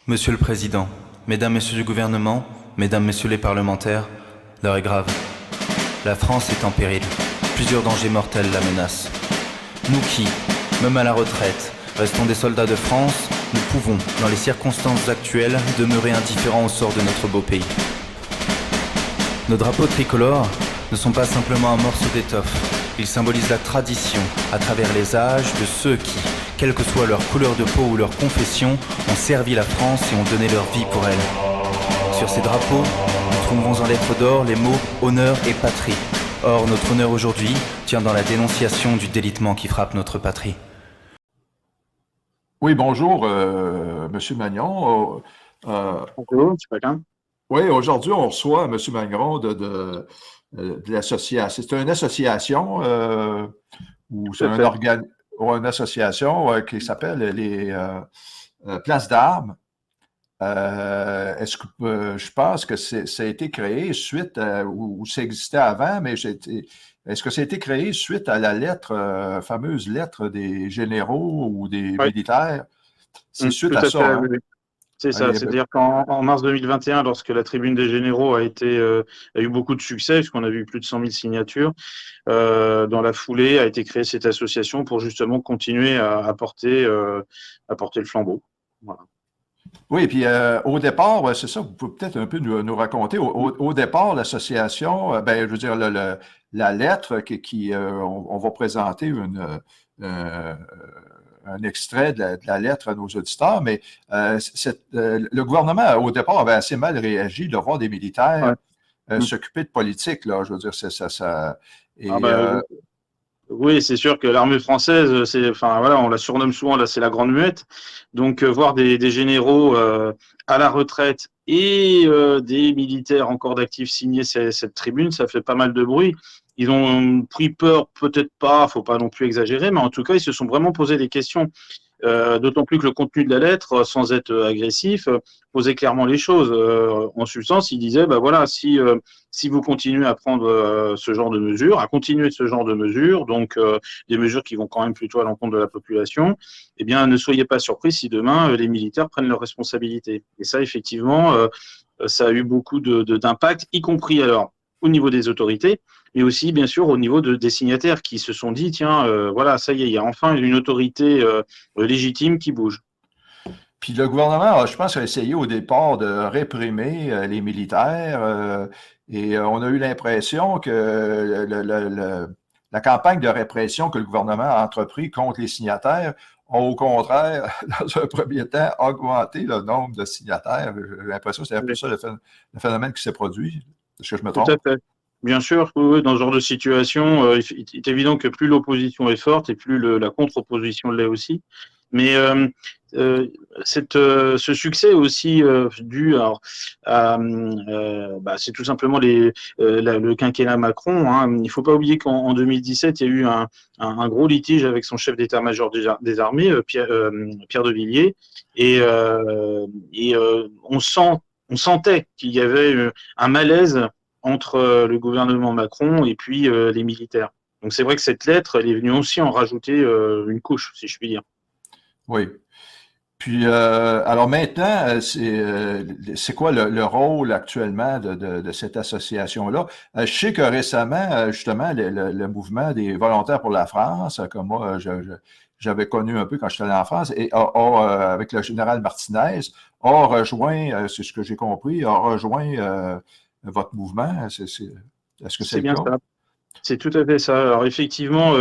Monsieur le Président, Mesdames, Messieurs du gouvernement, Mesdames, Messieurs les parlementaires, l'heure est grave. La France est en péril. Plusieurs dangers mortels la menacent. Nous qui, même à la retraite, restons des soldats de France, nous pouvons, dans les circonstances actuelles, demeurer indifférents au sort de notre beau pays. Nos drapeaux tricolores ne sont pas simplement un morceau d'étoffe. Ils symbolisent la tradition, à travers les âges, de ceux qui, quelle que soit leur couleur de peau ou leur confession, ont servi la France et ont donné leur vie pour elle. Sur ces drapeaux, nous trouverons en lettres d'or les mots honneur et patrie. Or, notre honneur aujourd'hui tient dans la dénonciation du délitement qui frappe notre patrie. Oui, bonjour, Monsieur Magnon. Bonjour, c'est pas grave. Oui, aujourd'hui, on reçoit Monsieur Magnon de l'association. C'est une association ou c'est Tout à un fait. organe ou une association qui s'appelle les Places d'Armes. Est-ce que je pense que ça a été créé suite ou ça existait avant, mais est-ce que ça a été créé suite à la lettre, fameuse lettre des généraux ou des Oui, militaires? C'est suite tout à à ça, fait, hein? oui, oui. C'est Ah, il ça. y avait- C'est-à-dire qu'en mars 2021, lorsque la tribune des généraux a eu beaucoup de succès, puisqu'on a vu plus de 100 000 signatures, dans la foulée a été créée cette association pour justement continuer à porter le flambeau. Voilà. Oui, puis au départ, ouais, c'est ça, vous pouvez peut-être un peu nous raconter. Au départ, l'association, ben, je veux dire, la lettre on va présenter euh, un extrait de la lettre à nos auditeurs, mais le gouvernement, au départ, avait assez mal réagi de voir des militaires Ouais. Mm. s'occuper de politique, là. Je veux dire, c'est ça. Ah Et, bah, oui, c'est sûr que l'armée française, enfin voilà, on la surnomme souvent là, c'est la grande muette. Donc voir des généraux à la retraite et des militaires encore d'actifs signer cette tribune, ça fait pas mal de bruit. Ils ont pris peur, peut-être pas, faut pas non plus exagérer, mais en tout cas, ils se sont vraiment posé des questions. D'autant plus que le contenu de la lettre, sans être agressif, posait clairement les choses. En substance, il disait, bah voilà, si vous continuez à prendre ce genre de mesures, à continuer ce genre de mesures, donc des mesures qui vont quand même plutôt à l'encontre de la population, eh bien, ne soyez pas surpris si demain les militaires prennent leurs responsabilités. Et ça, effectivement, ça a eu beaucoup d'impact, y compris alors au niveau des autorités, mais aussi bien sûr au niveau des signataires qui se sont dit tiens, voilà, ça y est, il y a enfin une autorité légitime qui bouge. Puis le gouvernement, je pense, a essayé au départ de réprimer les militaires et on a eu l'impression que la campagne de répression que le gouvernement a entrepris contre les signataires a au contraire, dans un premier temps, augmenté le nombre de signataires. J'ai l'impression que c'est un peu ça le phénomène qui s'est produit. Est-ce que je me Tout à trompe? fait. Bien sûr, oui, oui, dans ce genre de situation, il est évident que plus l'opposition est forte et plus la contre-opposition l'est aussi. Mais euh, ce succès est aussi dû bah, c'est tout simplement le quinquennat Macron. Hein. Il ne faut pas oublier qu'en 2017, il y a eu un gros litige avec son chef d'état-major des armées, Pierre de Villiers, et on sentait qu'il y avait un malaise entre le gouvernement Macron et puis les militaires. Donc c'est vrai que cette lettre, elle est venue aussi en rajouter une couche, si je puis dire. Oui. Puis, alors maintenant, c'est quoi le rôle actuellement de cette association-là? Je sais que récemment, justement, le mouvement des volontaires pour la France, comme moi, j'avais connu un peu quand j'étais allé en France, et avec le général Martinez, a rejoint, c'est ce que j'ai compris, a rejoint votre mouvement. Est-ce que c'est C'est le bien cas? ça. C'est tout à fait ça. Alors effectivement,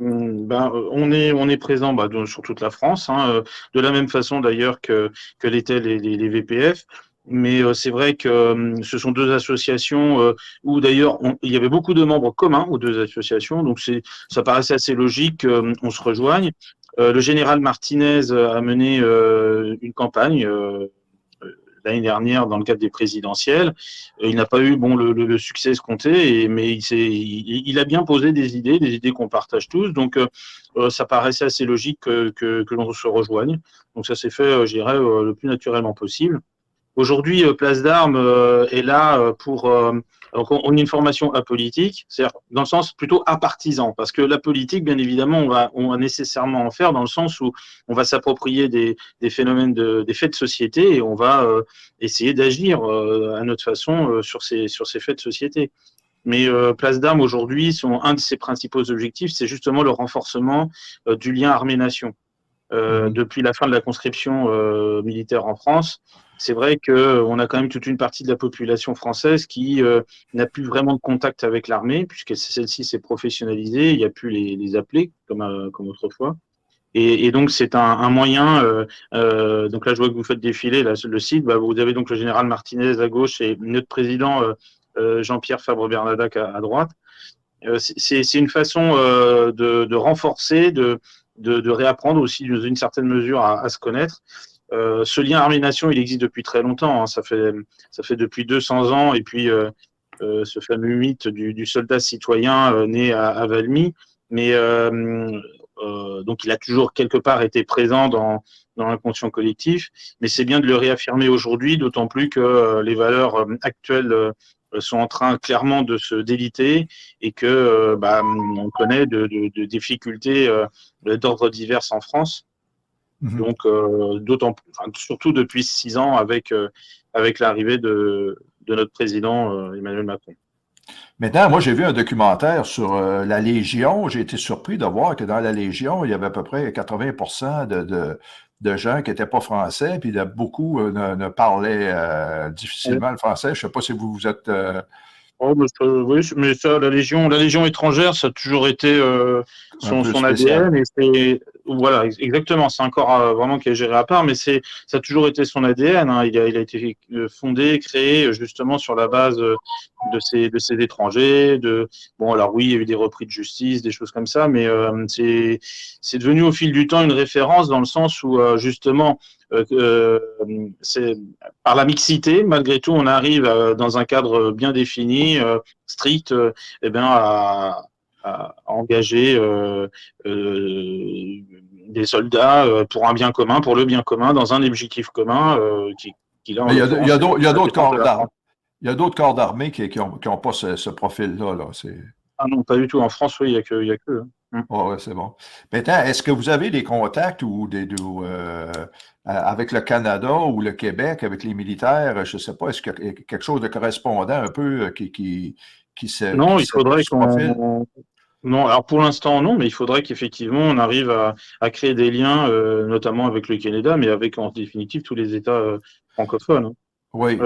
on est présent bah, sur toute la France, hein, de la même façon d'ailleurs que l'étaient les VPF. Mais c'est vrai que ce sont deux associations où d'ailleurs il y avait beaucoup de membres communs aux deux associations, donc ça paraissait assez logique qu'on se rejoigne. Le général Martinez a mené une campagne l'année dernière dans le cadre des présidentielles. Il n'a pas eu le succès escompté, mais il a bien posé des idées qu'on partage tous. Donc, ça paraissait assez logique que l'on se rejoigne. Donc, ça s'est fait, je dirais, le plus naturellement possible. Aujourd'hui, Place d'Armes est là pour. Donc on a une formation apolitique, c'est-à-dire dans le sens plutôt apartisan, parce que la politique, bien évidemment, on va nécessairement en faire dans le sens où on va s'approprier des phénomènes, des faits de société et on va essayer d'agir à notre façon sur ces faits de société. Mais Place d'Armes aujourd'hui, un de ses principaux objectifs, c'est justement le renforcement du lien armée-nation. Depuis la fin de la conscription militaire en France, c'est vrai qu'on a quand même toute une partie de la population française qui n'a plus vraiment de contact avec l'armée, puisque celle-ci s'est professionnalisée, il n'y a plus les appeler comme autrefois. Et donc, c'est un moyen. Donc là, je vois que vous faites défiler là, le site. Bah, vous avez donc le général Martinez à gauche et notre président Jean-Pierre Fabre-Bernadac à droite. C'est une façon de renforcer, de réapprendre aussi dans une certaine mesure à se connaître. Ce lien armée-nation, il existe depuis très longtemps. Hein. Ça fait depuis 200 ans. Et puis, ce fameux mythe du soldat citoyen né à Valmy. Mais donc, il a toujours quelque part été présent dans l'inconscient collectif. Mais c'est bien de le réaffirmer aujourd'hui, d'autant plus que les valeurs actuelles sont en train clairement de se déliter et que on connaît de difficultés d'ordre divers en France. Donc, surtout depuis 6 ans avec l'arrivée de notre président Emmanuel Macron. Maintenant, moi, j'ai vu un documentaire sur la Légion. J'ai été surpris de voir que dans la Légion, il y avait à peu près 80% de gens qui n'étaient pas français, puis beaucoup ne parlaient difficilement le français. Je ne sais pas si vous êtes... oui, mais ça, la Légion étrangère, ça a toujours été son ADN. Et voilà, exactement. C'est un corps vraiment qui est géré à part, mais ça a toujours été son ADN. Hein. Il a été fondé, créé justement sur la base de ces étrangers. Bon, alors oui, il y a eu des repris de justice, des choses comme ça, mais c'est devenu au fil du temps une référence dans le sens où justement, c'est par la mixité, malgré tout, on arrive dans un cadre bien défini, strict, à engager des soldats pour un bien commun, pour le bien commun, dans un objectif commun qui là, il y a d'autres corps d'armée. Il y a d'autres corps d'armée qui n'ont pas ce profil-là. Là. Ah non, pas du tout. En France, oui, il n'y a que. Oh, ouais, c'est bon. Maintenant, est-ce que vous avez des contacts avec le Canada ou le Québec, avec les militaires? Je ne sais pas, est-ce qu'il y a quelque chose de correspondant un peu qui se... Non, il faudrait qu'on... Non, alors pour l'instant, non, mais il faudrait qu'effectivement, on arrive à créer des liens, notamment avec le Canada, mais avec, en définitive, tous les États francophones. Hein. Oui,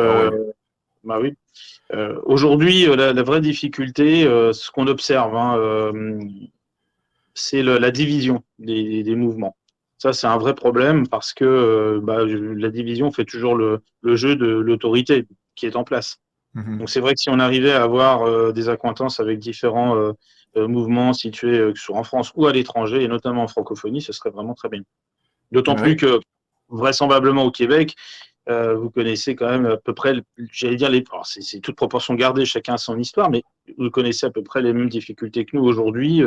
Bah oui. Aujourd'hui, la vraie difficulté, ce qu'on observe, c'est la division des mouvements. Ça, c'est un vrai problème parce que la division fait toujours le jeu de l'autorité qui est en place. Donc, c'est vrai que si on arrivait à avoir des accointances avec différents mouvements situés que ce soit en France ou à l'étranger, et notamment en francophonie, ce serait vraiment très bien. D'autant plus que, vraisemblablement au Québec, vous connaissez quand même à peu près, j'allais dire, c'est toute proportion gardée, chacun a son histoire, mais vous connaissez à peu près les mêmes difficultés que nous aujourd'hui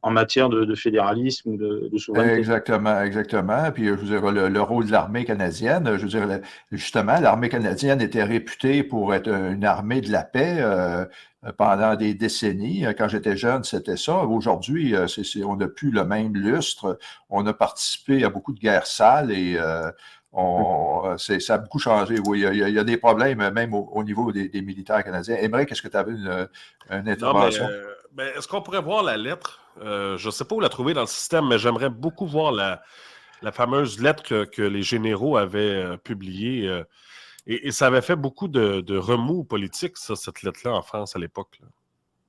en matière de fédéralisme ou de souveraineté. Exactement. Puis, je veux dire, le rôle de l'armée canadienne, je veux dire, justement, l'armée canadienne était réputée pour être une armée de la paix pendant des décennies. Quand j'étais jeune, c'était ça. Aujourd'hui, on n'a plus le même lustre. On a participé à beaucoup de guerres sales et ça a beaucoup changé. Oui, il y a des problèmes même au niveau des militaires canadiens. Aymeric, est-ce que tu avais une intervention? Non, mais est-ce qu'on pourrait voir la lettre? Je ne sais pas où la trouver dans le système, mais j'aimerais beaucoup voir la fameuse lettre que les généraux avaient publiée. Et ça avait fait beaucoup de remous politiques, ça, cette lettre-là, en France à l'époque.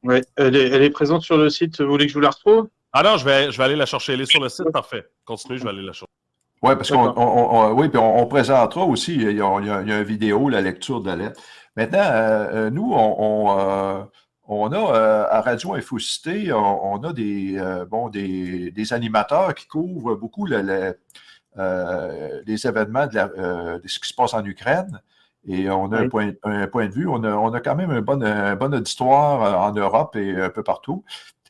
Oui, elle est présente sur le site. Vous voulez que je vous la retrouve? Ah non, je vais aller la chercher. Elle est sur le site, parfait. Continuez, je vais aller la chercher. Oui, parce qu'on présentera aussi, il y a une vidéo, la lecture de la lettre. Maintenant, nous, on a à Radio Infocité, on a des animateurs qui couvrent beaucoup les événements de ce qui se passe en Ukraine. Et on a un point de vue. On a quand même un bon auditoire en Europe et un peu partout.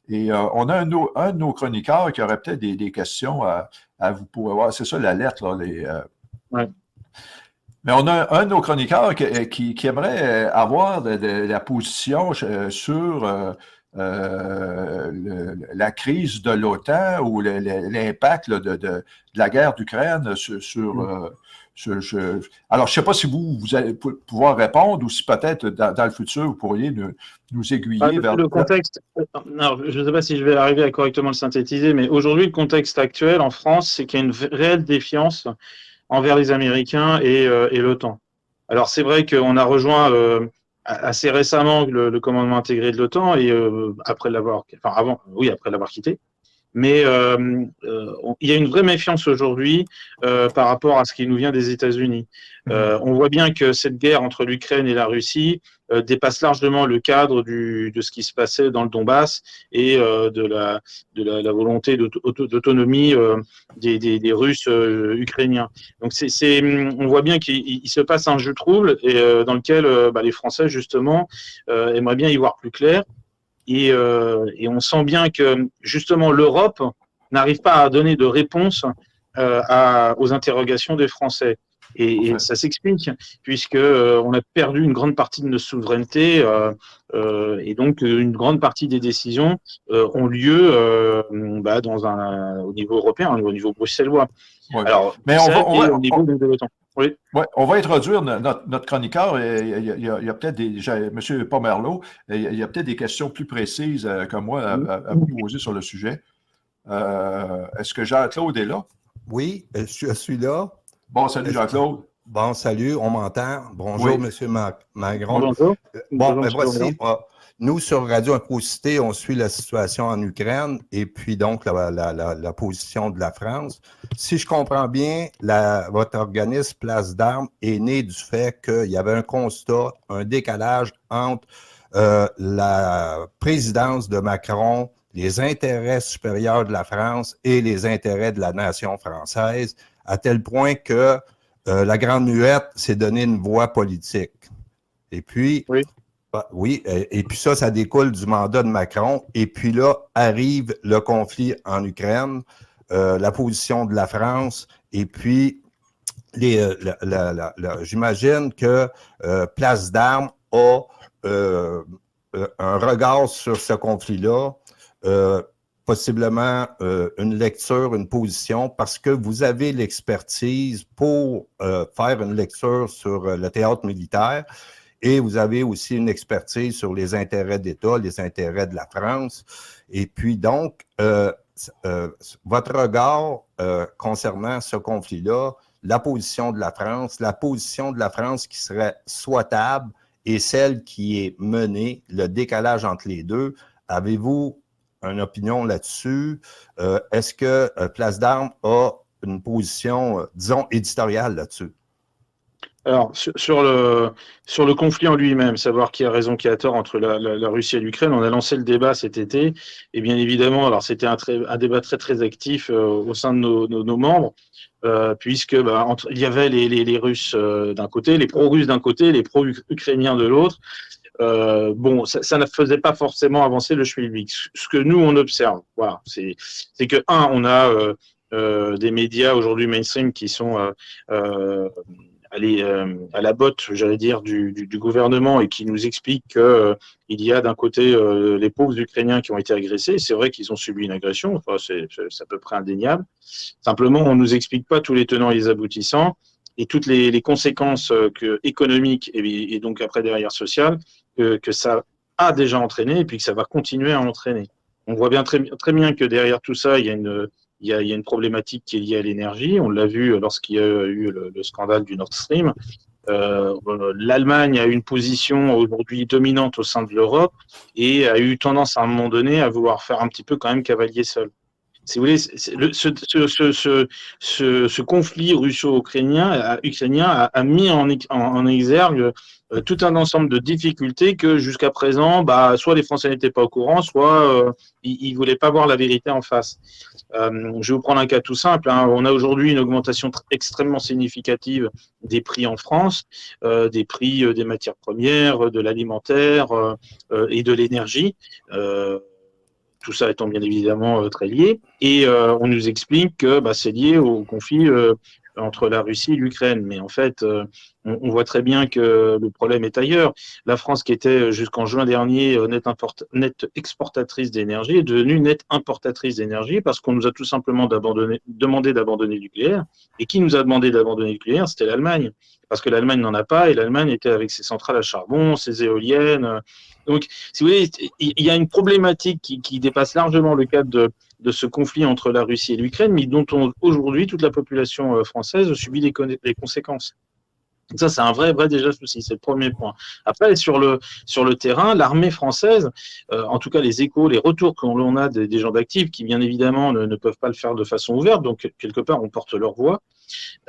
Et on a un de nos chroniqueurs qui aurait peut-être des questions à vous pouvoir voir. C'est ça la lettre, là. Mais on a un de nos chroniqueurs qui aimerait avoir la position sur la crise de l'OTAN ou l'impact là, de la guerre d'Ukraine Alors, je ne sais pas si vous allez pouvoir répondre ou si peut-être dans le futur, vous pourriez nous aiguiller vers... Le contexte, alors, je ne sais pas si je vais arriver à correctement le synthétiser, mais aujourd'hui, le contexte actuel en France, c'est qu'il y a une réelle défiance envers les Américains et l'OTAN. Alors, c'est vrai qu'on a rejoint assez récemment le commandement intégré de l'OTAN et après l'avoir quitté. Mais il y a une vraie méfiance aujourd'hui par rapport à ce qui nous vient des États-Unis. On voit bien que cette guerre entre l'Ukraine et la Russie dépasse largement le cadre de ce qui se passait dans le Donbass et de la volonté d'autonomie des Russes ukrainiens. Donc on voit bien qu'il se passe un jeu trouble et dans lequel les Français justement aimeraient bien y voir plus clair. Et on sent bien que justement l'Europe n'arrive pas à donner de réponse aux interrogations des Français. Et ça s'explique puisque on a perdu une grande partie de notre souveraineté et donc une grande partie des décisions ont lieu au niveau européen, au niveau bruxellois. Ouais. Alors, mais au niveau de l'OTAN. Oui. Ouais, on va introduire notre chroniqueur. Il y a peut-être M. Pomerleau, il y a peut-être des questions plus précises que moi à vous poser sur le sujet. Est-ce que Jean-Claude est là? Oui, je suis là. Bon, salut Jean-Claude. Bon, salut, on m'entend. Bonjour, Oui. M. Magron. Bonjour. Bon, ben voici, nous, sur Radio Incrocité, on suit la situation en Ukraine et puis donc la position de la France. Si je comprends bien, votre organisme Place d'Armes est né du fait qu'il y avait un constat, un décalage entre la présidence de Macron, les intérêts supérieurs de la France et les intérêts de la nation française, à tel point que la Grande Muette s'est donné une voie politique. Et puis, oui, et puis ça découle du mandat de Macron. Et puis là, arrive le conflit en Ukraine, la position de la France, et puis j'imagine que Place d'Armes a un regard sur ce conflit-là, possiblement une lecture, une position, parce que vous avez l'expertise pour faire une lecture sur le théâtre militaire et vous avez aussi une expertise sur les intérêts d'État, les intérêts de la France. Et puis donc, votre regard concernant ce conflit-là, la position de la France qui serait souhaitable et celle qui est menée, le décalage entre les deux, avez-vous une opinion là-dessus? Est-ce que Place d'Armes a une position, disons, éditoriale là-dessus? Alors, sur le conflit en lui-même, savoir qui a raison, qui a tort entre la Russie et l'Ukraine, on a lancé le débat cet été. Et bien évidemment, alors c'était un débat très, très actif au sein de nos membres, puisque il y avait les Russes d'un côté, les pro-russes d'un côté, les pro-ukrainiens de l'autre. Ça ne faisait pas forcément avancer le schmilblick. Ce que nous, on observe, voilà, c'est que, on a des médias aujourd'hui mainstream qui sont à la botte, j'allais dire, du gouvernement et qui nous expliquent qu'il y a d'un côté les pauvres Ukrainiens qui ont été agressés. C'est vrai qu'ils ont subi une agression, enfin, c'est à peu près indéniable. Simplement, on ne nous explique pas tous les tenants et les aboutissants et toutes les conséquences économiques et donc après derrière sociales que ça a déjà entraîné et puis que ça va continuer à entraîner. On voit bien très bien que derrière tout ça, il y a une problématique qui est liée à l'énergie. On l'a vu lorsqu'il y a eu le scandale du Nord Stream. L'Allemagne a une position aujourd'hui dominante au sein de l'Europe et a eu tendance à un moment donné à vouloir faire un petit peu quand même cavalier seul. Si vous voulez, ce conflit russo-ukrainien a mis en exergue tout un ensemble de difficultés que jusqu'à présent, soit les Français n'étaient pas au courant, soit ils ne voulaient pas voir la vérité en face. Je vais vous prendre un cas tout simple. On a aujourd'hui une augmentation extrêmement significative des prix en France, des prix des matières premières, de l'alimentaire et de l'énergie. Tout ça étant bien évidemment très lié. Et on nous explique que c'est lié au conflit entre la Russie et l'Ukraine. Mais en fait, on voit très bien que le problème est ailleurs. La France, qui était jusqu'en juin dernier nette exportatrice d'énergie, est devenue nette importatrice d'énergie parce qu'on nous a tout simplement demandé d'abandonner le nucléaire. Et qui nous a demandé d'abandonner le nucléaire? C'était l'Allemagne. Parce que l'Allemagne n'en a pas, et l'Allemagne était avec ses centrales à charbon, ses éoliennes. Donc, si vous voulez, il y a une problématique qui dépasse largement le cadre de ce conflit entre la Russie et l'Ukraine, mais dont aujourd'hui toute la population française subit les conséquences. Donc ça, c'est un vrai déjà souci, c'est le premier point. Après, sur le terrain, l'armée française, en tout cas les échos, les retours que l'on a des gens d'actifs qui, bien évidemment, ne peuvent pas le faire de façon ouverte, donc quelque part, on porte leur voix,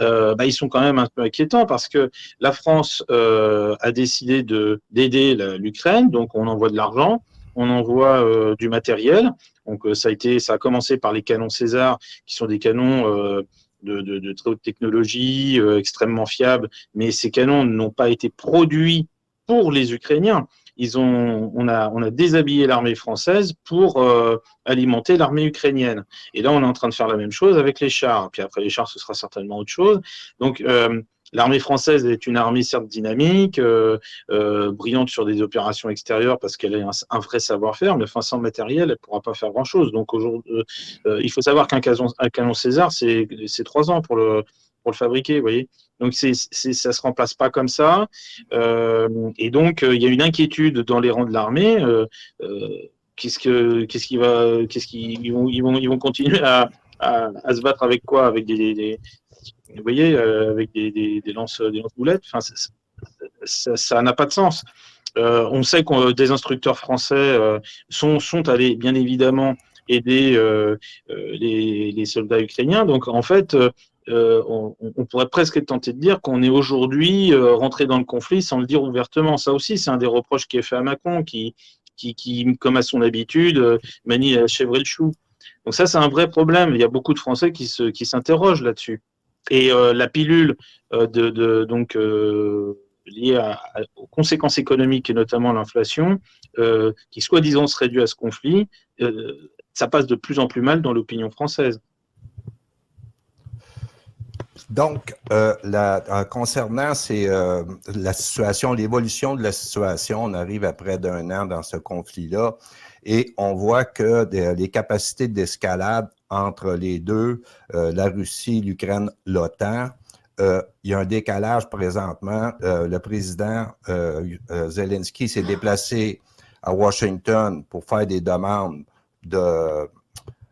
ils sont quand même un peu inquiétants parce que la France a décidé d'aider l'Ukraine, donc on envoie de l'argent, on envoie du matériel, donc ça a commencé par les canons César, qui sont des canons de très haute technologie, extrêmement fiables, mais ces canons n'ont pas été produits pour les Ukrainiens. On a déshabillé l'armée française pour alimenter l'armée ukrainienne. Et là, on est en train de faire la même chose avec les chars. Puis après les chars, ce sera certainement autre chose. Donc, l'armée française est une armée certes dynamique, brillante sur des opérations extérieures parce qu'elle a un vrai savoir-faire, mais sans matériel, elle ne pourra pas faire grand-chose. Donc, aujourd'hui, il faut savoir qu'un canon César, c'est 3 ans pour le fabriquer, vous voyez. Donc, ça ne se remplace pas comme ça. Et donc, il y a une inquiétude dans les rangs de l'armée. Ils vont continuer à se battre avec quoi? Avec vous voyez, avec des lance-boulettes. Enfin, ça n'a pas de sens. On sait que des instructeurs français sont allés, bien évidemment, aider les soldats ukrainiens. Donc, en fait, on pourrait presque être tenté de dire qu'on est aujourd'hui rentré dans le conflit sans le dire ouvertement. Ça aussi, c'est un des reproches qui est fait à Macron, qui comme à son habitude, manie la chèvre et le chou. Donc ça, c'est un vrai problème. Il y a beaucoup de Français qui s'interrogent là-dessus. Et la pilule liée aux conséquences économiques et notamment l'inflation, qui soi-disant se réduit à ce conflit, ça passe de plus en plus mal dans l'opinion française. Donc, concernant la situation, l'évolution de la situation, on arrive à près d'1 an dans ce conflit-là et on voit que les capacités d'escalade entre les deux, la Russie, l'Ukraine, l'OTAN, il y a un décalage présentement. Le président Zelensky s'est déplacé à Washington pour faire des demandes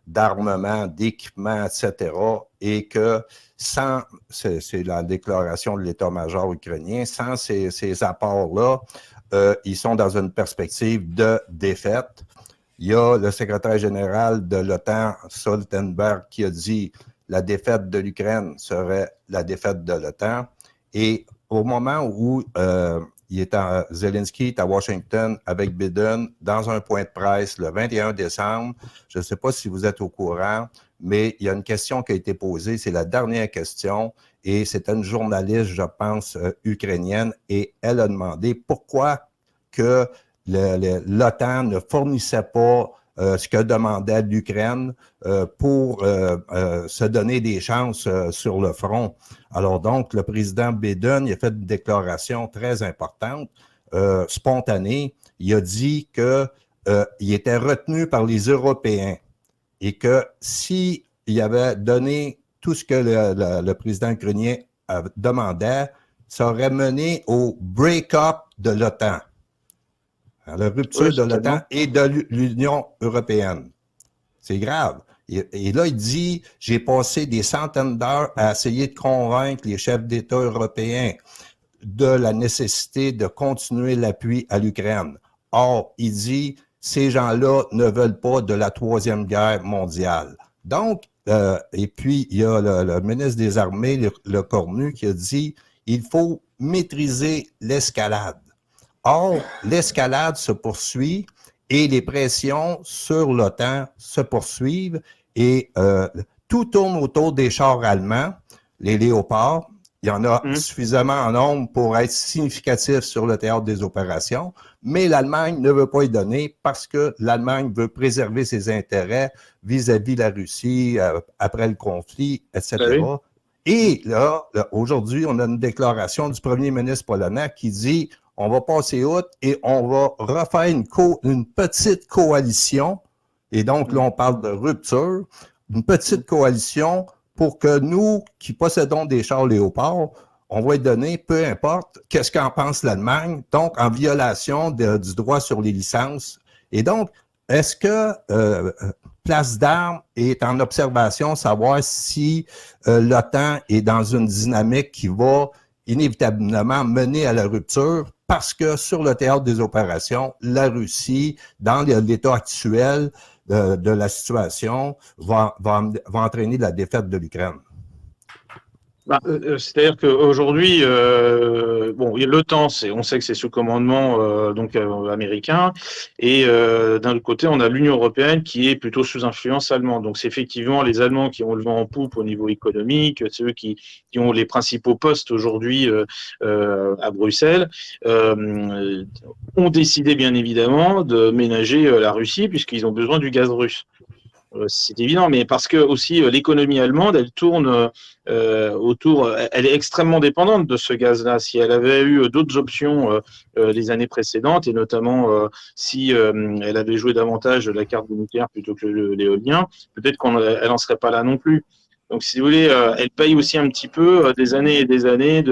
d'armement, d'équipement, etc. Et que c'est la déclaration de l'état-major ukrainien, sans ces apports-là, ils sont dans une perspective de défaite. Il y a le secrétaire général de l'OTAN, Stoltenberg, qui a dit la défaite de l'Ukraine serait la défaite de l'OTAN. Et au moment où Zelensky est à Washington avec Biden dans un point de presse le 21 décembre, je ne sais pas si vous êtes au courant, mais il y a une question qui a été posée, c'est la dernière question, et c'était une journaliste, je pense, ukrainienne, et elle a demandé pourquoi que l'OTAN ne fournissait pas ce que demandait l'Ukraine pour se donner des chances sur le front. Alors donc, le président Biden il a fait une déclaration très importante, spontanée. Il a dit qu'il était retenu par les Européens et que s'il avait donné tout ce que le président ukrainien demandait, ça aurait mené au break-up de l'OTAN. À la rupture de l'OTAN et de l'Union européenne. C'est grave. Et là, il dit, j'ai passé des centaines d'heures à essayer de convaincre les chefs d'État européens de la nécessité de continuer l'appui à l'Ukraine. Or, il dit, ces gens-là ne veulent pas de la Troisième Guerre mondiale. Donc, et puis, il y a le ministre des Armées, le Cornu, qui a dit, il faut maîtriser l'escalade. Or, l'escalade se poursuit et les pressions sur l'OTAN se poursuivent et tout tourne autour des chars allemands, les Léopards. Il y en a suffisamment en nombre pour être significatif sur le théâtre des opérations, mais l'Allemagne ne veut pas y donner parce que l'Allemagne veut préserver ses intérêts vis-à-vis de la Russie après le conflit, etc. Et là, aujourd'hui, on a une déclaration du premier ministre polonais qui dit on va passer outre et on va refaire une petite coalition. Et donc, là, on parle de rupture, une petite coalition pour que nous, qui possédons des chars Léopard, on va être donné, peu importe, qu'est-ce qu'en pense l'Allemagne, donc en violation du droit sur les licences. Et donc, est-ce que Place d'Armes est en observation, savoir si l'OTAN est dans une dynamique qui va inévitablement mener à la rupture parce que sur le théâtre des opérations, la Russie, dans l'état actuel de la situation, va entraîner la défaite de l'Ukraine? C'est-à-dire qu'aujourd'hui, l'OTAN, on sait que c'est sous commandement américain, et d'un autre côté, on a l'Union européenne qui est plutôt sous influence allemande. Donc c'est effectivement les Allemands qui ont le vent en poupe au niveau économique, c'est eux qui ont les principaux postes aujourd'hui à Bruxelles, ont décidé bien évidemment de ménager la Russie puisqu'ils ont besoin du gaz russe. C'est évident, mais parce que aussi l'économie allemande, elle tourne elle est extrêmement dépendante de ce gaz-là. Si elle avait eu d'autres options les années précédentes, et notamment si elle avait joué davantage la carte du nucléaire plutôt que l'éolien, peut-être qu'elle n'en serait pas là non plus. Donc, si vous voulez, elle paye aussi un petit peu des années et des années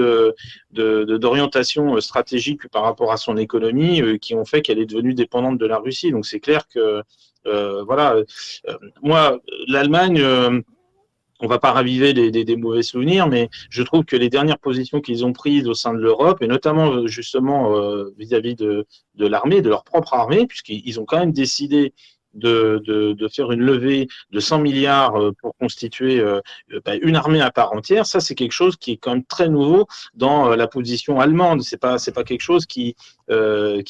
d'orientation stratégique par rapport à son économie qui ont fait qu'elle est devenue dépendante de la Russie. Donc, c'est clair que moi, l'Allemagne, on va pas raviver des mauvais souvenirs, mais je trouve que les dernières positions qu'ils ont prises au sein de l'Europe, et notamment justement vis-à-vis de l'armée, de leur propre armée, puisqu'ils ont quand même décidé de faire une levée de 100 milliards pour constituer une armée à part entière, ça c'est quelque chose qui est quand même très nouveau dans la position allemande. C'est pas quelque chose qui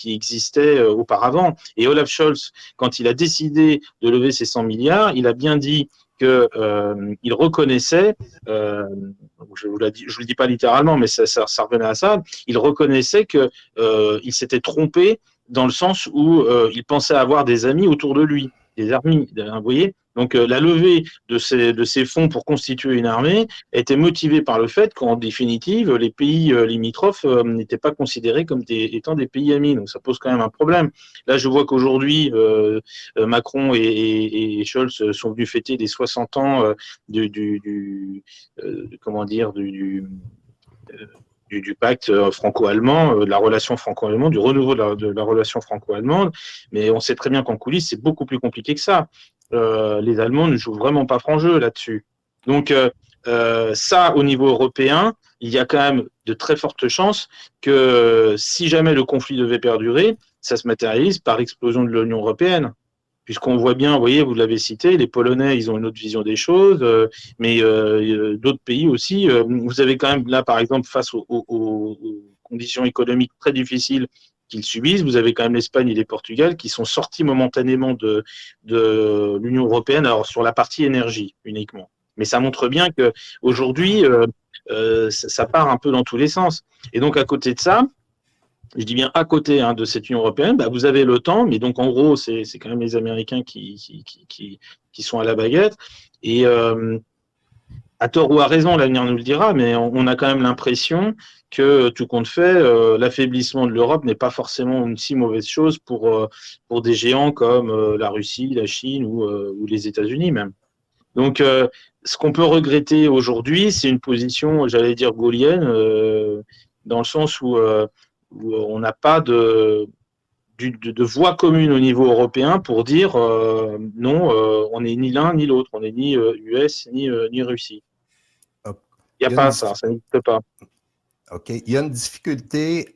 existait auparavant. Et Olaf Scholz, quand il a décidé de lever ces 100 milliards, il a bien dit qu'il reconnaissait, je vous le dis pas littéralement, mais ça revenait à ça, il reconnaissait qu'il s'était trompé dans le sens où il pensait avoir des amis autour de lui, des amis, vous voyez. Donc la levée de ces fonds pour constituer une armée était motivée par le fait qu'en définitive, les pays limitrophes n'étaient pas considérés comme étant des pays amis. Donc ça pose quand même un problème. Là, je vois qu'aujourd'hui, Macron et Scholz sont venus fêter les 60 ans du pacte franco-allemand, de la relation franco-allemande, du renouveau de la relation franco-allemande. Mais on sait très bien qu'en coulisses, c'est beaucoup plus compliqué que ça. Les Allemands ne jouent vraiment pas franc jeu là-dessus. Donc, ça, au niveau européen, il y a quand même de très fortes chances que si jamais le conflit devait perdurer, ça se matérialise par l'explosion de l'Union européenne. Puisqu'on voit bien, vous voyez, vous l'avez cité, les Polonais, ils ont une autre vision des choses, mais d'autres pays aussi. Vous avez quand même là, par exemple, face aux conditions économiques très difficiles qu'ils subissent, vous avez quand même l'Espagne et les Portugal qui sont sortis momentanément de l'Union européenne, alors sur la partie énergie uniquement. Mais ça montre bien qu'aujourd'hui, ça part un peu dans tous les sens. Et donc, à côté de ça, je dis bien à côté de cette Union européenne, vous avez l'OTAN, mais donc en gros, c'est quand même les Américains qui sont à la baguette. Et à tort ou à raison, l'avenir nous le dira, mais on a quand même l'impression que, tout compte fait, l'affaiblissement de l'Europe n'est pas forcément une si mauvaise chose pour des géants comme la Russie, la Chine ou les États-Unis même. Donc, ce qu'on peut regretter aujourd'hui, c'est une position, j'allais dire, gaullienne, dans le sens où on n'a pas de voie commune au niveau européen pour dire non, on n'est ni l'un ni l'autre, on n'est ni US ni Russie. Il n'y a pas ça n'existe pas. OK. Il y a une difficulté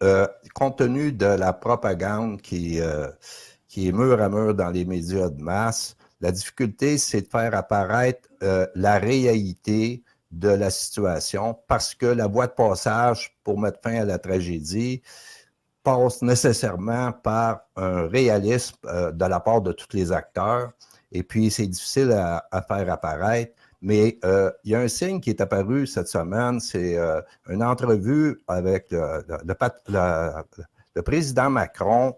compte tenu de la propagande qui est mur à mur dans les médias de masse. La difficulté, c'est de faire apparaître la réalité de la situation parce que la voie de passage pour mettre fin à la tragédie passe nécessairement par un réalisme de la part de tous les acteurs. Et puis, c'est difficile à faire apparaître. Mais il y a un signe qui est apparu cette semaine, c'est une entrevue avec le président Macron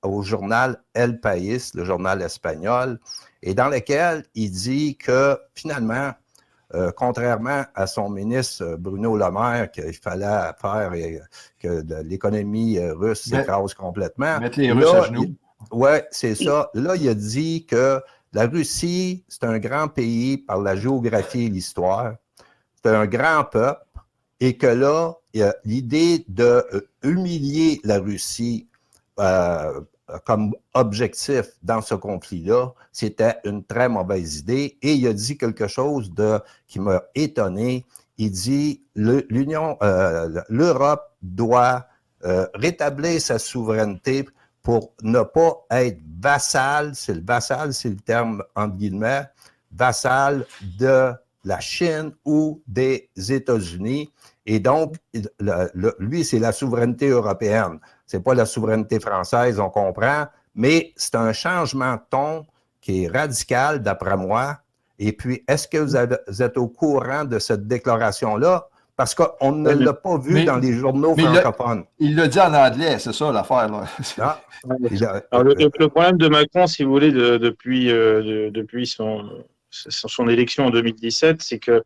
au journal El País, le journal espagnol, et dans lequel il dit que finalement, contrairement à son ministre Bruno Le Maire, qu'il fallait faire que l'économie russe s'écrase complètement. Mettre les Russes à genoux. Oui, c'est ça. Là, il a dit que la Russie, c'est un grand pays par la géographie et l'histoire. C'est un grand peuple et que là, l'idée de humilier la Russie comme objectif dans ce conflit-là, c'était une très mauvaise idée. Et il a dit quelque chose qui m'a étonné. Il dit l'Europe doit rétablir sa souveraineté pour ne pas être vassal, c'est le terme entre guillemets, vassal de la Chine ou des États-Unis. Et donc, lui, c'est la souveraineté européenne. C'est pas la souveraineté française, on comprend, mais c'est un changement de ton qui est radical, d'après moi. Et puis, est-ce que vous êtes au courant de cette déclaration-là? Parce qu'on ne l'a pas vu dans les journaux francophones. Il l'a dit en anglais, c'est ça l'affaire. Là. Alors, le problème de Macron, si vous voulez, depuis son élection en 2017, c'est que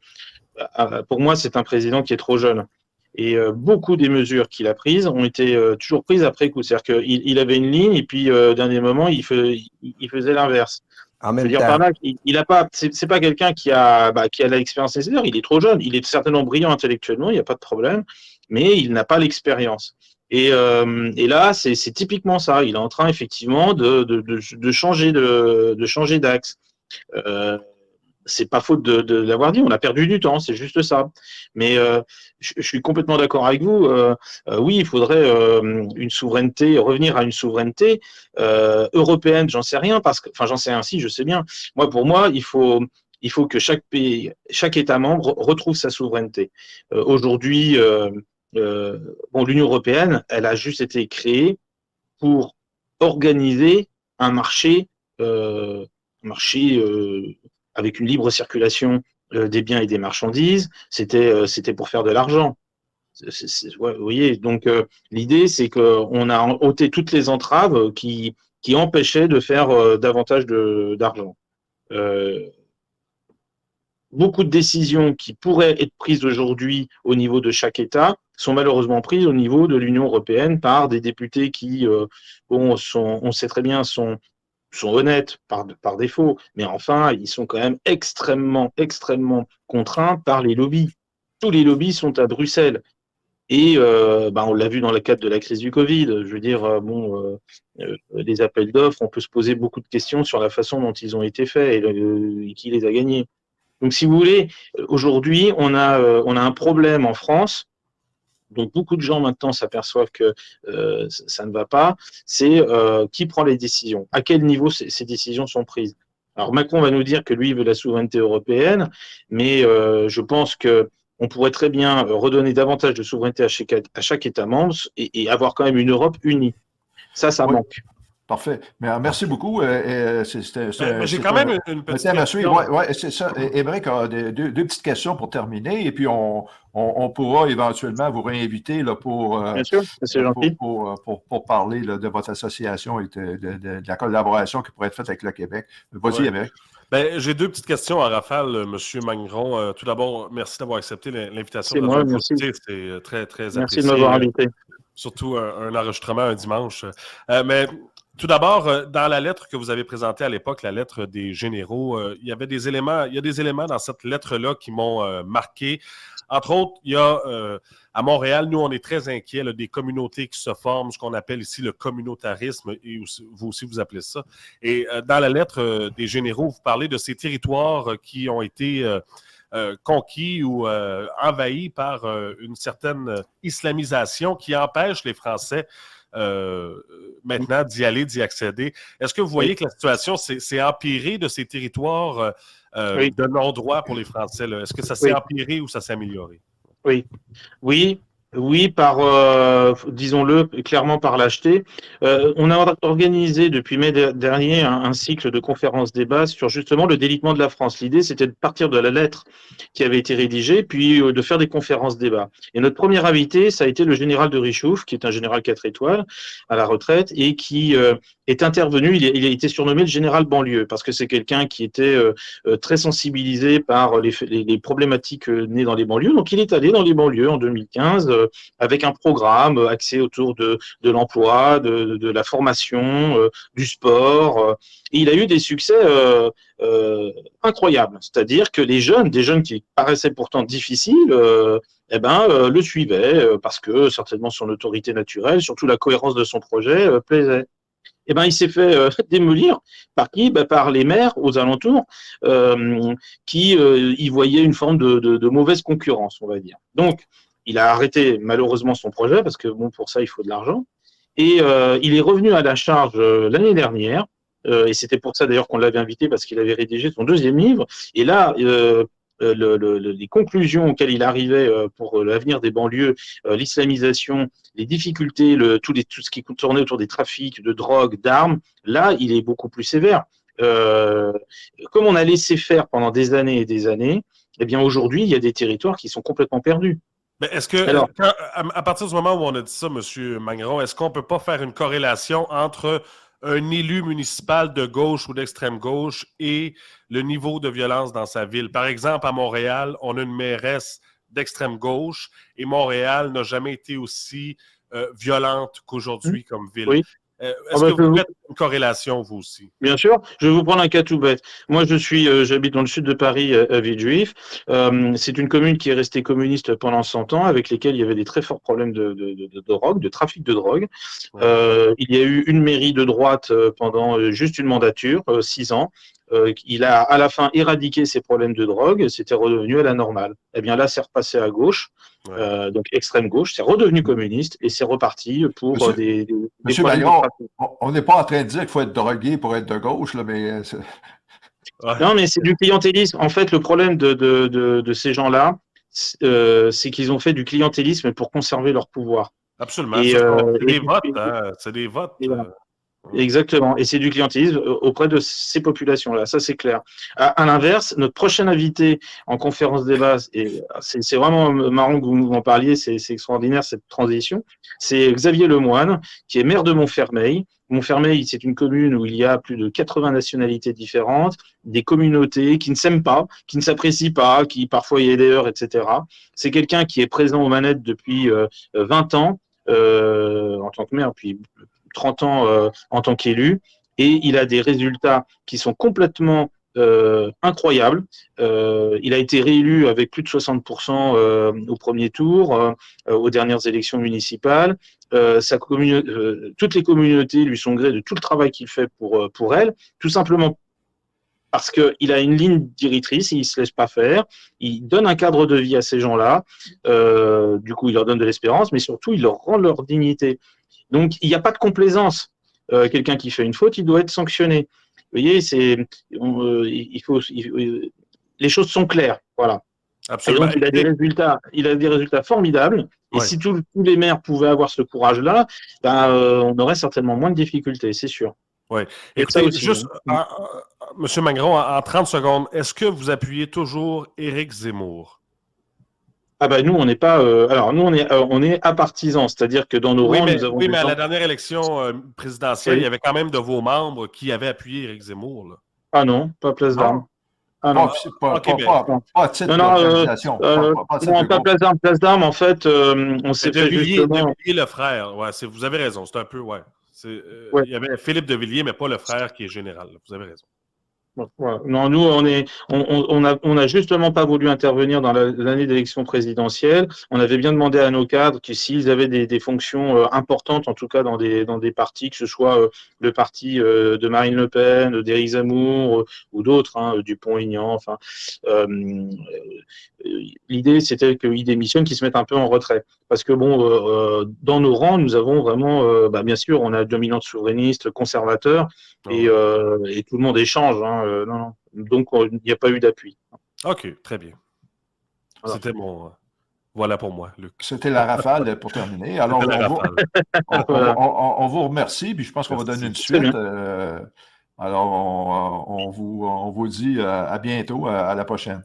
pour moi, c'est un président qui est trop jeune. Et beaucoup des mesures qu'il a prises ont été toujours prises après coup. C'est-à-dire qu'il avait une ligne et puis, dernier moment, il faisait l'inverse. En même Je veux dire par là, il a pas, c'est pas quelqu'un qui a l'expérience nécessaire. Il est trop jeune. Il est certainement brillant intellectuellement, il n'y a pas de problème, mais il n'a pas l'expérience. Et là, c'est typiquement ça. Il est en train effectivement de changer d'axe. C'est pas faute de l'avoir dit. On a perdu du temps, c'est juste ça. Mais je suis complètement d'accord avec vous. Oui, il faudrait une souveraineté, revenir à une souveraineté européenne. J'en sais rien j'en sais rien. Si, je sais bien. Pour moi, il faut que chaque pays, chaque État membre retrouve sa souveraineté. Aujourd'hui, l'Union européenne, elle a juste été créée pour organiser un marché avec une libre circulation des biens et des marchandises. C'était pour faire de l'argent. Vous voyez, donc l'idée, c'est qu'on a ôté toutes les entraves qui empêchaient de faire davantage d'argent. Beaucoup de décisions qui pourraient être prises aujourd'hui au niveau de chaque État sont malheureusement prises au niveau de l'Union européenne par des députés qui, on sait très bien, sont honnêtes par défaut, mais enfin, ils sont quand même extrêmement, extrêmement contraints par les lobbies. Tous les lobbies sont à Bruxelles. Et on l'a vu dans le cadre de la crise du Covid. Je veux dire, les appels d'offres, on peut se poser beaucoup de questions sur la façon dont ils ont été faits et qui les a gagnés. Donc, si vous voulez, aujourd'hui, on a un problème en France. Donc, beaucoup de gens maintenant s'aperçoivent que ça ne va pas. C'est qui prend les décisions, à quel niveau ces décisions sont prises. Alors, Macron va nous dire que lui, il veut la souveraineté européenne, mais je pense qu'on pourrait très bien redonner davantage de souveraineté à chaque État membre et avoir quand même une Europe unie. Ça Oui. manque. Parfait. Mais merci beaucoup. J'ai quand même une petite question. Oui, c'est ça. Émeric a deux petites questions pour terminer, et puis on pourra éventuellement vous réinviter là, Bien sûr, c'est gentil. pour parler là, de votre association et de la collaboration qui pourrait être faite avec le Québec. Vas-y, Émeric. J'ai deux petites questions en rafale, M. Magneron. Tout d'abord, merci d'avoir accepté l'invitation. C'est moi, merci. C'est très, très apprécié. Merci de m'avoir invité. Surtout un enregistrement un dimanche. Mais tout d'abord, dans la lettre que vous avez présentée à l'époque, la lettre des généraux, il y a des éléments dans cette lettre-là qui m'ont marqué. Entre autres, il y a à Montréal, nous, on est très inquiets des communautés qui se forment, ce qu'on appelle ici le communautarisme, et vous aussi, vous appelez ça. Et dans la lettre des généraux, vous parlez de ces territoires qui ont été conquis ou envahis par une certaine islamisation qui empêche les Français maintenant d'y aller, d'y accéder. Est-ce que vous voyez que la situation s'est empirée de ces territoires de non-droit pour les Français? Est-ce que ça s'est empiré ou ça s'est amélioré? Oui. Oui, disons-le clairement, par lâcheté. On a organisé depuis mai dernier un cycle de conférences-débats sur justement le délitement de la France. L'idée, c'était de partir de la lettre qui avait été rédigée, puis de faire des conférences-débats. Et notre premier invité, ça a été le général de Richouf, qui est un général 4 étoiles à la retraite et qui est intervenu. Il a été surnommé le général banlieue parce que c'est quelqu'un qui était très sensibilisé par les problématiques nées dans les banlieues. Donc, il est allé dans les banlieues en 2015 avec un programme axé autour de l'emploi, de la formation, du sport. Et il a eu des succès incroyables. C'est-à-dire que des jeunes qui paraissaient pourtant difficiles, le suivaient parce que certainement son autorité naturelle, surtout la cohérence de son projet, plaisait. Il s'est fait démolir par qui? Par les maires aux alentours qui y voyaient une forme de mauvaise concurrence, on va dire. Donc, il a arrêté malheureusement son projet parce que bon, pour ça, il faut de l'argent. Et il est revenu à la charge l'année dernière. Et c'était pour ça d'ailleurs qu'on l'avait invité parce qu'il avait rédigé son deuxième livre. Et là, les conclusions auxquelles il arrivait pour l'avenir des banlieues, l'islamisation, les difficultés, tout ce qui tournait autour des trafics, de drogue, d'armes, là, il est beaucoup plus sévère. Comme on a laissé faire pendant des années et des années, eh bien aujourd'hui, il y a des territoires qui sont complètement perdus. Mais est-ce que, à partir du moment où on a dit ça, M. Magron, est-ce qu'on ne peut pas faire une corrélation entre un élu municipal de gauche ou d'extrême gauche et le niveau de violence dans sa ville? Par exemple, à Montréal, on a une mairesse d'extrême gauche et Montréal n'a jamais été aussi violente qu'aujourd'hui comme ville. Oui. Est-ce que vous faites une corrélation, vous aussi? Bien sûr. Je vais vous prendre un cas tout bête. Moi, j'habite dans le sud de Paris, à Villejuif. C'est une commune qui est restée communiste pendant 100 ans, avec lesquels il y avait des très forts problèmes de drogue, de trafic de drogue. Il y a eu une mairie de droite pendant juste une mandature, 6 ans. Il a à la fin éradiqué ces problèmes de drogue, c'était redevenu à la normale. Eh bien là, c'est repassé à gauche, donc extrême gauche, c'est redevenu communiste et c'est reparti pour des Monsieur problèmes Magron, de trafic. on n'est pas en train de dire qu'il faut être drogué pour être de gauche, là, mais... Non, mais c'est du clientélisme. En fait, le problème de ces gens-là, c'est qu'ils ont fait du clientélisme pour conserver leur pouvoir. Absolument. C'est des votes, hein? C'est des votes. Exactement. Et c'est du clientélisme auprès de ces populations-là. Ça, c'est clair. À l'inverse, notre prochain invité en conférence débat, et c'est vraiment marrant que vous en parliez, c'est extraordinaire cette transition, c'est Xavier Lemoine, qui est maire de Montfermeil. Montfermeil, c'est une commune où il y a plus de 80 nationalités différentes, des communautés qui ne s'aiment pas, qui ne s'apprécient pas, qui parfois y a des heurts, etc. C'est quelqu'un qui est présent aux manettes depuis 20 ans en tant que maire, puis 30 ans en tant qu'élu, et il a des résultats qui sont complètement incroyables. Il a été réélu avec plus de 60% au premier tour, aux dernières élections municipales. Toutes les communautés lui sont grées de tout le travail qu'il fait pour elles, tout simplement parce qu'il a une ligne directrice, il ne se laisse pas faire, il donne un cadre de vie à ces gens-là, du coup il leur donne de l'espérance, mais surtout il leur rend leur dignité. Donc, il n'y a pas de complaisance. Quelqu'un qui fait une faute, il doit être sanctionné. Vous voyez, les choses sont claires. Voilà. Absolument. Et donc, il a des résultats formidables. Et si tous les maires pouvaient avoir ce courage-là, on aurait certainement moins de difficultés, c'est sûr. Oui. Écoutez, juste, M. Magron, en 30 secondes, est-ce que vous appuyez toujours Éric Zemmour? Nous, on n'est pas. Alors, nous, on est apartisans, c'est-à-dire que dans nos rangs, nous avons. Oui, mais à la dernière élection présidentielle, il y avait quand même de vos membres qui avaient appuyé Éric Zemmour. Là. Ah non, pas place d'armes. Ah non. Pas à titre d'organisation. Pas place d'armes, en fait, on s'est fait justement... De Villiers, le frère. Ouais, vous avez raison, c'est un peu, Il y avait Philippe de Villiers, mais pas le frère qui est général. Vous avez raison. Voilà. Non, nous, on a justement pas voulu intervenir dans l'année d'élection présidentielle. On avait bien demandé à nos cadres que s'ils avaient des fonctions importantes, en tout cas dans des partis, que ce soit le parti de Marine Le Pen, d'Éric Zemmour ou d'autres, Dupont-Aignan. Enfin, l'idée c'était qu'ils démissionnent, qu'ils se mettent un peu en retrait, parce que dans nos rangs, nous avons vraiment, bien sûr, on a dominante souverainiste, conservateur, et tout le monde échange. Donc, il n'y a pas eu d'appui. OK, très bien. Voilà. C'était Voilà pour moi, Luc. C'était la rafale pour terminer. Alors, C'était la rafale. Voilà. on vous remercie, puis je pense qu'on va donner une Très suite. bien. Alors, on vous dit à bientôt, à la prochaine.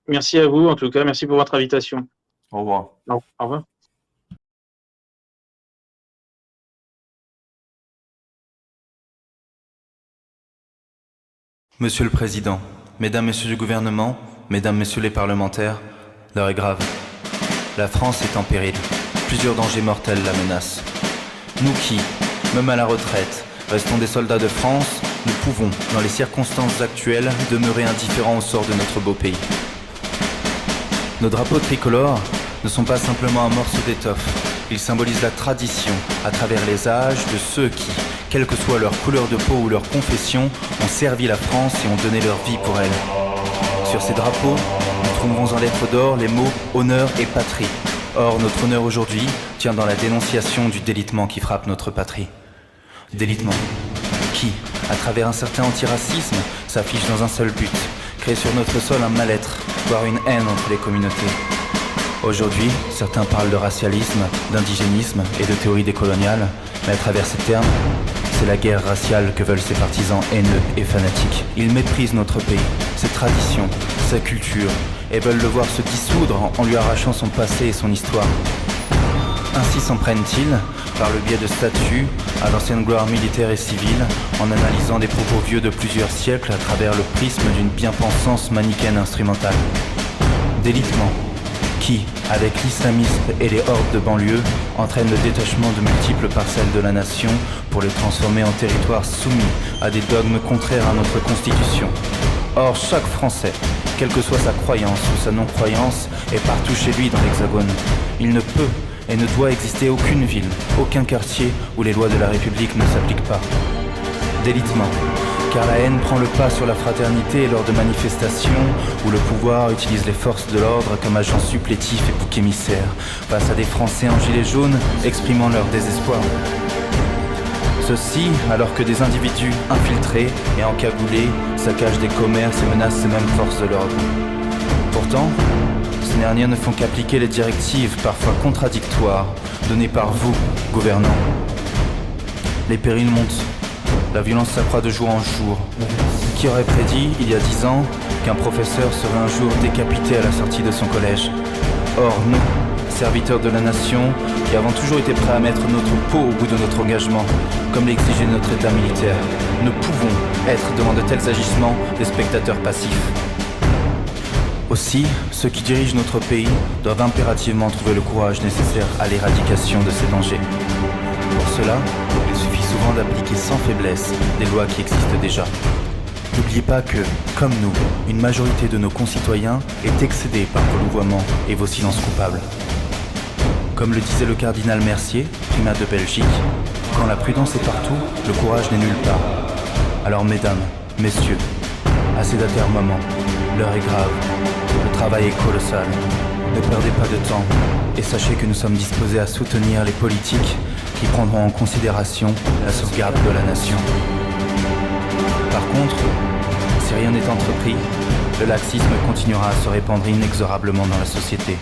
Merci à vous, en tout cas. Merci pour votre invitation. Au revoir. Au revoir. Monsieur le Président, Mesdames, Messieurs du gouvernement, Mesdames, Messieurs les parlementaires, l'heure est grave. La France est en péril. Plusieurs dangers mortels la menacent. Nous qui, même à la retraite, restons des soldats de France, nous pouvons, dans les circonstances actuelles, demeurer indifférents au sort de notre beau pays. Nos drapeaux tricolores ne sont pas simplement un morceau d'étoffe. Ils symbolisent la tradition à travers les âges de ceux qui, quelle que soit leur couleur de peau ou leur confession, ont servi la France et ont donné leur vie pour elle. Sur ces drapeaux, nous trouverons en lettres d'or les mots « honneur » et « patrie ». Or, notre honneur aujourd'hui tient dans la dénonciation du délitement qui frappe notre patrie. Délitement qui, à travers un certain antiracisme, s'affiche dans un seul but, créer sur notre sol un mal-être, voire une haine entre les communautés. Aujourd'hui, certains parlent de racialisme, d'indigénisme et de théorie décoloniale, mais à travers ces termes, c'est la guerre raciale que veulent ces partisans haineux et fanatiques. Ils méprisent notre pays, ses traditions, sa culture, et veulent le voir se dissoudre en lui arrachant son passé et son histoire. Ainsi s'en prennent-ils, par le biais de statuts, à l'ancienne gloire militaire et civile, en analysant des propos vieux de plusieurs siècles à travers le prisme d'une bien-pensance manichéenne instrumentale. Délitement qui, avec l'islamisme et les hordes de banlieue, entraîne le détachement de multiples parcelles de la nation pour les transformer en territoires soumis à des dogmes contraires à notre Constitution. Or, chaque Français, quelle que soit sa croyance ou sa non-croyance, est partout chez lui dans l'Hexagone. Il ne peut et ne doit exister aucune ville, aucun quartier où les lois de la République ne s'appliquent pas. Délitement, car la haine prend le pas sur la fraternité lors de manifestations où le pouvoir utilise les forces de l'ordre comme agents supplétifs et boucs émissaires face à des Français en gilets jaunes exprimant leur désespoir. Ceci alors que des individus infiltrés et encagoulés saccagent des commerces et menacent ces mêmes forces de l'ordre. Pourtant, ces derniers ne font qu'appliquer les directives parfois contradictoires données par vous, gouvernants. Les périls montent. La violence s'accroît de jour en jour. Qui aurait prédit, il y a 10 ans, qu'un professeur serait un jour décapité à la sortie de son collège? Or, nous, serviteurs de la nation, qui avons toujours été prêts à mettre notre peau au bout de notre engagement, comme l'exigeait notre état militaire, ne pouvons être devant de tels agissements des spectateurs passifs. Aussi, ceux qui dirigent notre pays doivent impérativement trouver le courage nécessaire à l'éradication de ces dangers. Pour cela, il suffit souvent d'appliquer sans faiblesse des lois qui existent déjà. N'oubliez pas que, comme nous, une majorité de nos concitoyens est excédée par vos louvoiements et vos silences coupables. Comme le disait le cardinal Mercier, primat de Belgique, quand la prudence est partout, le courage n'est nulle part. Alors mesdames, messieurs, assez d'atermoiements, l'heure est grave, le travail est colossal. Ne perdez pas de temps et sachez que nous sommes disposés à soutenir les politiques qui prendront en considération la sauvegarde de la nation. Par contre, si rien n'est entrepris, le laxisme continuera à se répandre inexorablement dans la société,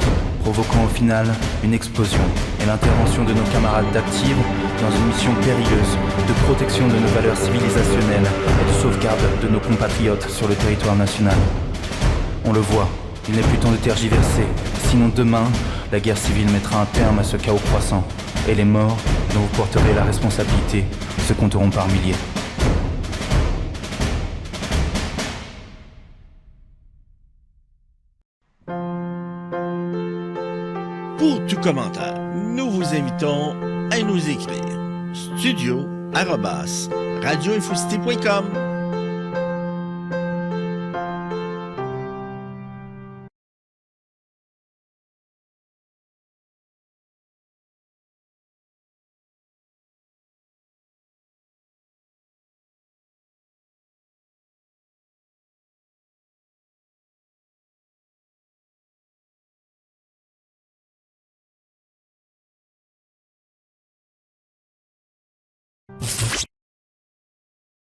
provoquant au final une explosion et l'intervention de nos camarades d'active dans une mission périlleuse de protection de nos valeurs civilisationnelles et de sauvegarde de nos compatriotes sur le territoire national. On le voit, il n'est plus temps de tergiverser, sinon demain, la guerre civile mettra un terme à ce chaos croissant, et les morts dont vous porterez la responsabilité se compteront par milliers. Pour tout commentaire, nous vous invitons à nous écrire studio@radioinfocité.com.